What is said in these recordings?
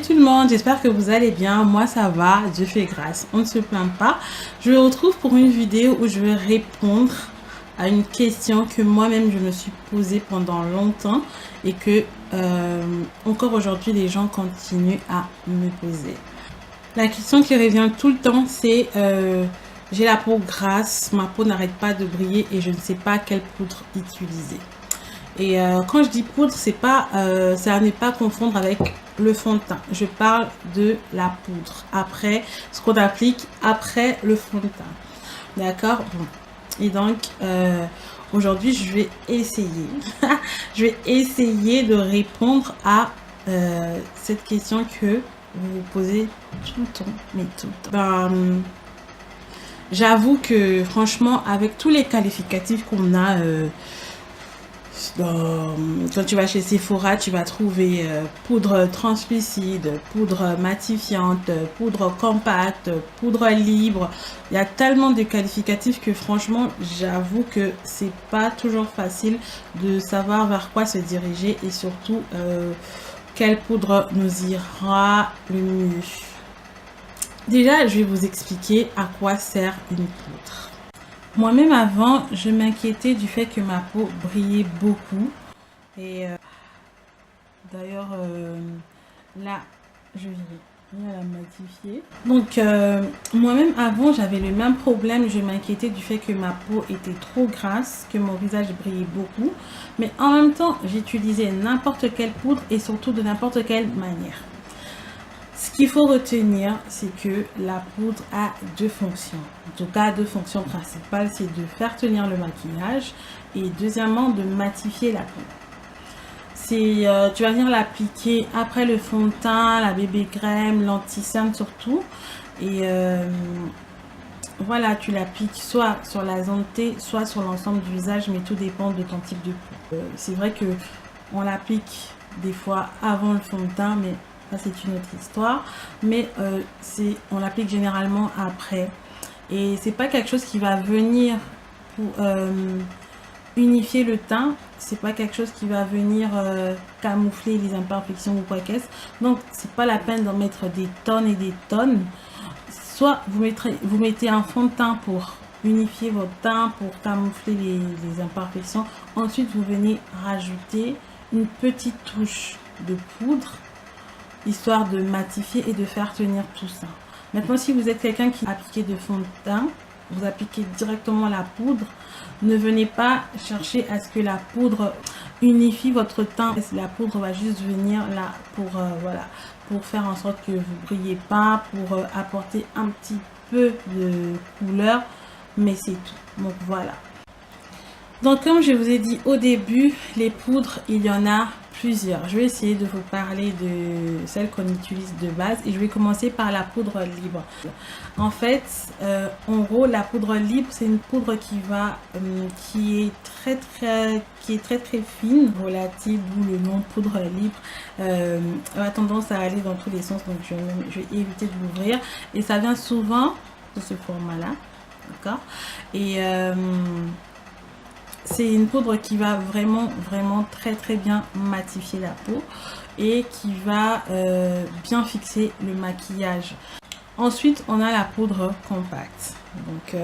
Salut tout le monde, j'espère que vous allez bien. Moi ça va, Dieu fait grâce, on ne se plaint pas. Je vous retrouve pour une vidéo où je vais répondre à une question que moi-même je me suis posée pendant longtemps et que encore aujourd'hui les gens continuent à me poser. La question qui revient tout le temps c'est j'ai la peau grasse, ma peau n'arrête pas de briller et je ne sais pas quelle poudre utiliser. Et quand je dis poudre, c'est pas, ça n'est pas confondre avec le fond de teint. Je parle de la poudre. Après, ce qu'on applique après le fond de teint. D'accord? Bon. Et donc, aujourd'hui, je vais essayer. Je vais essayer de répondre à cette question que vous vous posez tout le temps. Mais tout le temps. J'avoue que franchement, avec tous les qualificatifs qu'on a... quand tu vas chez Sephora, tu vas trouver poudre translucide, poudre matifiante, poudre compacte, poudre libre. Il y a tellement de qualificatifs que franchement, j'avoue que c'est pas toujours facile de savoir vers quoi se diriger et surtout quelle poudre nous ira le mieux. Déjà, je vais vous expliquer à quoi sert une poudre. Moi-même avant, je m'inquiétais du fait que ma peau brillait beaucoup. Et d'ailleurs, là, je viens la matifier. Donc, moi-même avant, j'avais le même problème. Je m'inquiétais du fait que ma peau était trop grasse, que mon visage brillait beaucoup. Mais en même temps, j'utilisais n'importe quelle poudre et surtout de n'importe quelle manière. Ce qu'il faut retenir, c'est que la poudre a deux fonctions. En tout cas, deux fonctions principales, c'est de faire tenir le maquillage et deuxièmement, de matifier la peau. Tu vas venir l'appliquer après le fond de teint, la bébé crème, l'anti-cerne surtout. Et voilà, tu l'appliques soit sur la zone T, soit sur l'ensemble du visage, mais tout dépend de ton type de peau. C'est vrai que on l'applique des fois avant le fond de teint, mais c'est une autre histoire, mais on l'applique généralement après et c'est pas quelque chose qui va venir pour unifier le teint, c'est pas quelque chose qui va venir camoufler les imperfections ou quoi qu'est-ce, donc c'est pas la peine d'en mettre des tonnes et des tonnes. Soit vous mettez un fond de teint pour unifier votre teint, pour camoufler les imperfections, ensuite vous venez rajouter une petite touche de poudre histoire de matifier et de faire tenir tout ça. Maintenant, si vous êtes quelqu'un qui applique de fond de teint, vous appliquez directement la poudre. Ne venez pas chercher à ce que la poudre unifie votre teint. La poudre va juste venir là pour voilà, pour faire en sorte que vous brillez pas, pour apporter un petit peu de couleur, mais c'est tout. Donc voilà. Donc comme je vous ai dit au début, les poudres, il y en a plusieurs. Je vais essayer de vous parler de celles qu'on utilise de base et je vais commencer par la poudre libre. En fait, en gros, la poudre libre, c'est une poudre qui est très fine, volatile, d'où le nom poudre libre. Elle a tendance à aller dans tous les sens, donc je vais éviter de l'ouvrir. Et ça vient souvent de ce format-là, d'accord? Et c'est une poudre qui va vraiment très bien matifier la peau et qui va bien fixer le maquillage. Ensuite, on a la poudre compacte. Donc,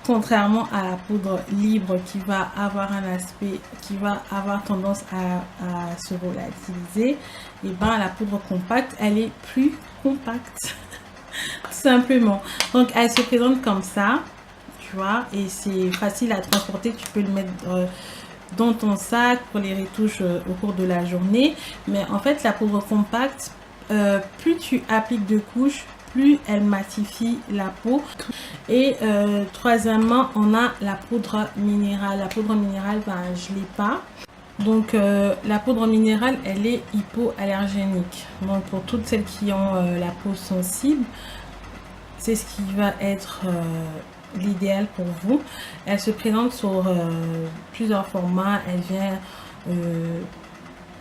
contrairement à la poudre libre qui va avoir un aspect, qui va avoir tendance à se volatiliser, et ben la poudre compacte, elle est plus compacte. Simplement. Donc, elle se présente comme ça. Et c'est facile à transporter, tu peux le mettre dans ton sac pour les retouches au cours de la journée. Mais en fait, la poudre compacte, plus tu appliques de couches, plus elle matifie la peau. Et troisièmement, on a la poudre minérale. La poudre minérale, ben, je ne l'ai pas. Donc la poudre minérale, elle est hypoallergénique. Donc pour toutes celles qui ont la peau sensible, c'est ce qui va être l'idéal pour vous. Elle se présente sur plusieurs formats. Elle vient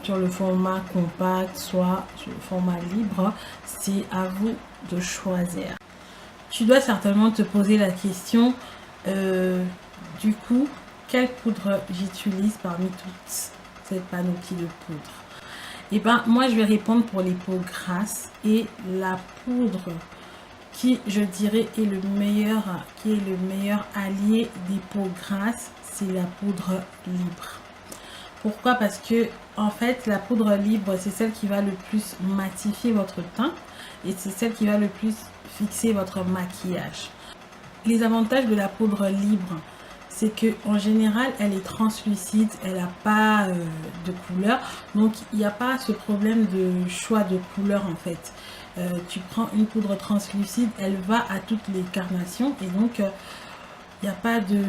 sur le format compact, soit sur le format libre. C'est à vous de choisir. Tu dois certainement te poser la question du coup, quelle poudre j'utilise parmi toutes cette panoplie de poudres. Et ben moi je vais répondre pour les peaux grasses, et la poudre qui, je dirais, est le meilleur allié des peaux grasses, c'est la poudre libre. Pourquoi? Parce que en fait la poudre libre, c'est celle qui va le plus matifier votre teint, et c'est celle qui va le plus fixer votre maquillage. Les avantages de la poudre libre, c'est que en général elle est translucide, elle n'a pas de couleur, donc il n'y a pas ce problème de choix de couleur en fait. Tu prends une poudre translucide, elle va à toutes les carnations, et donc il n'y a pas de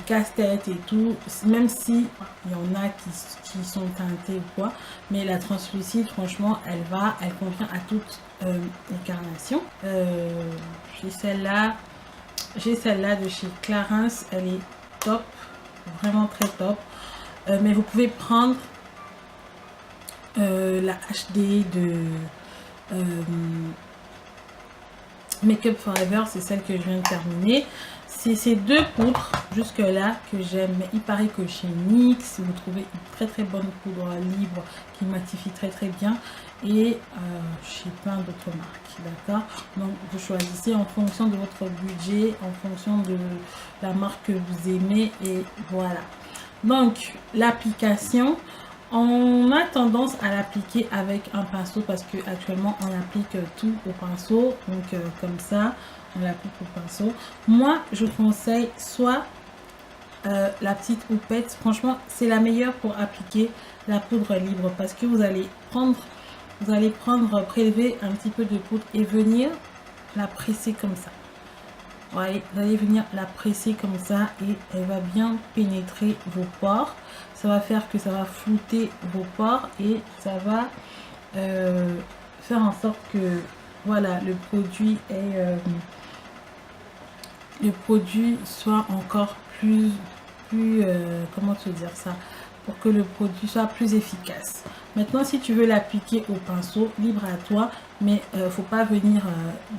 casse-tête et tout, même si il y en a qui sont teintées ou quoi, mais la translucide, franchement, elle convient à toutes les carnations. J'ai celle-là de chez Clarins, elle est top, vraiment très top. Mais vous pouvez prendre la HD de Make Up For Ever, c'est celle que je viens de terminer. C'est ces deux poudres jusque là que j'aime, mais il paraît que chez NYX vous trouvez une très bonne poudre libre qui matifie très bien, et chez plein d'autres marques, d'accord. Donc vous choisissez en fonction de votre budget, en fonction de la marque que vous aimez, et voilà. Donc l'application, on a tendance à l'appliquer avec un pinceau parce que actuellement on applique tout au pinceau, donc comme ça on l'applique au pinceau. Moi je conseille soit la petite houppette, franchement c'est la meilleure pour appliquer la poudre libre, parce que vous allez prélever un petit peu de poudre et venir la presser comme ça. Ouais, vous allez venir la presser comme ça, et elle va bien pénétrer vos pores. Ça va faire que ça va flouter vos pores, et ça va faire en sorte que voilà, le produit soit encore plus comment te dire ça, pour que le produit soit plus efficace. Maintenant, si tu veux l'appliquer au pinceau, libre à toi, mais faut pas venir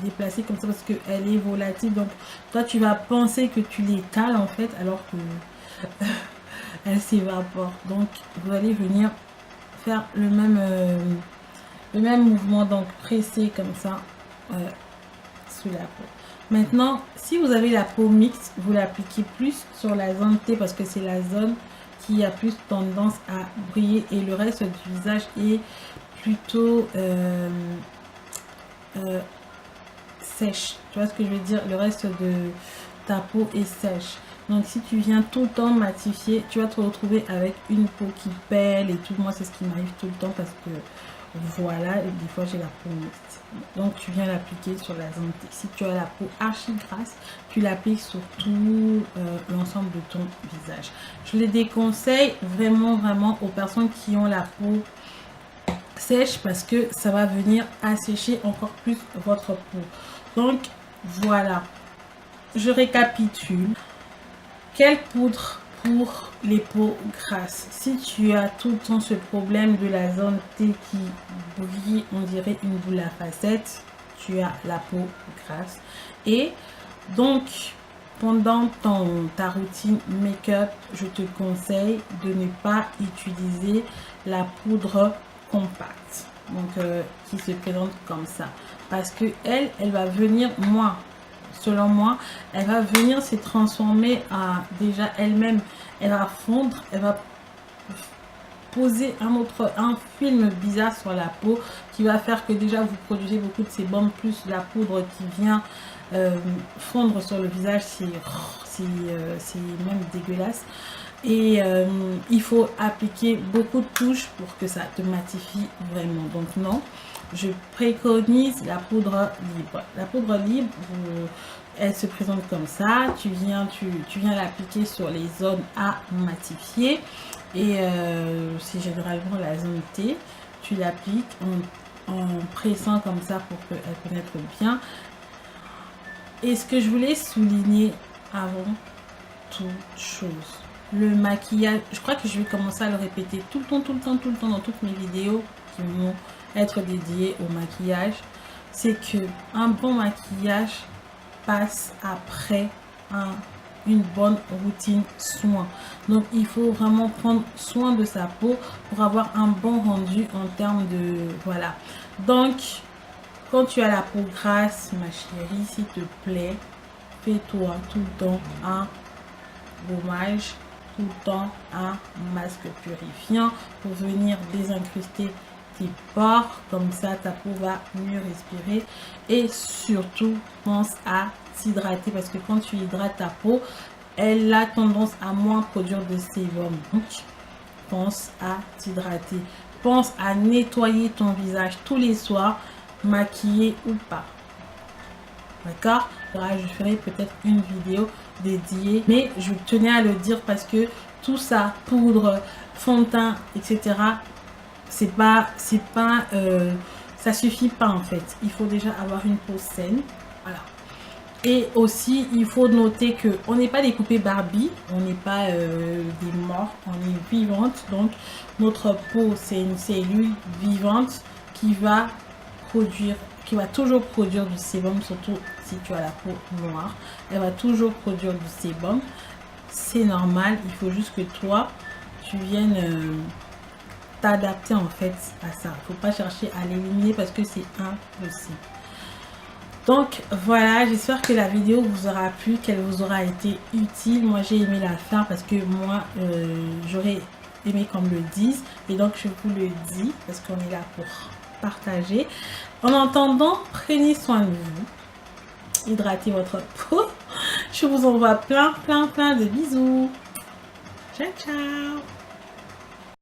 déplacer comme ça parce qu'elle est volatile. Donc toi tu vas penser que tu l'étales en fait, alors que elle s'évapore. Donc vous allez venir faire le même mouvement, donc presser comme ça sous la peau. Maintenant, si vous avez la peau mixte, vous l'appliquez plus sur la zone T parce que c'est la zone qui a plus tendance à briller, et le reste du visage est plutôt sèche. Tu vois ce que je veux dire? Le reste de ta peau est sèche. Donc si tu viens tout le temps matifier, tu vas te retrouver avec une peau qui pèle et tout. Moi c'est ce qui m'arrive tout le temps parce que voilà, et des fois j'ai la peau mixte. Donc tu viens l'appliquer sur la zone T. Si tu as la peau archi grasse, tu l'appliques sur tout l'ensemble de ton visage. Je les déconseille vraiment aux personnes qui ont la peau sèche parce que ça va venir assécher encore plus votre peau. Donc voilà, je récapitule. Quelle poudre pour les peaux grasses? Si tu as tout le temps ce problème de la zone T qui brille, on dirait une boule à facettes, tu as la peau grasse. Et donc pendant ta routine make-up, je te conseille de ne pas utiliser la poudre compacte, donc qui se présente comme ça, parce que elle va venir, selon moi, elle va venir se transformer à déjà elle-même, elle va fondre, elle va poser un film bizarre sur la peau qui va faire que déjà vous produisez beaucoup de sébum, plus la poudre qui vient fondre sur le visage, c'est même dégueulasse. Et il faut appliquer beaucoup de touches pour que ça te matifie vraiment. Donc non, je préconise la poudre libre. La poudre libre, elle se présente comme ça. Tu viens l'appliquer sur les zones à matifier. Et c'est généralement la zone T. Tu l'appliques en pressant comme ça pour qu'elle pénètre bien. Et ce que je voulais souligner avant toute chose, le maquillage, je crois que je vais commencer à le répéter tout le temps dans toutes mes vidéos qui vont être dédiées au maquillage, c'est que un bon maquillage passe après une bonne routine soin. Donc il faut vraiment prendre soin de sa peau pour avoir un bon rendu en termes de voilà. Donc quand tu as la peau grasse, ma chérie, s'il te plaît, fais-toi tout le temps un gommage, tout le temps un masque purifiant pour venir désincruster tes pores, comme ça ta peau va mieux respirer. Et surtout pense à s'hydrater, parce que quand tu hydrates ta peau, elle a tendance à moins produire de sébum. Donc pense à t'hydrater, pense à nettoyer ton visage tous les soirs, maquillé ou pas. D'accord? Je ferai peut-être une vidéo dédiée, mais je tenais à le dire parce que tout ça, poudre, fond de teint, etc., ça suffit pas en fait. Il faut déjà avoir une peau saine. Voilà. Et aussi, il faut noter que on n'est pas des poupées Barbie, on n'est pas des morts, on est vivante. Donc notre peau, c'est une cellule vivante qui va toujours produire du sébum, surtout si tu as la peau noire. Elle va toujours produire du sébum. C'est normal, il faut juste que toi, tu viennes t'adapter en fait à ça. Il ne faut pas chercher à l'éliminer parce que c'est impossible. Donc voilà, j'espère que la vidéo vous aura plu, qu'elle vous aura été utile. Moi j'ai aimé la faire parce que moi j'aurais aimé qu'on me le dise. Et donc je vous le dis parce qu'on est là pour partager. En attendant, prenez soin de vous. Hydratez votre peau. Je vous envoie plein de bisous. Ciao ciao.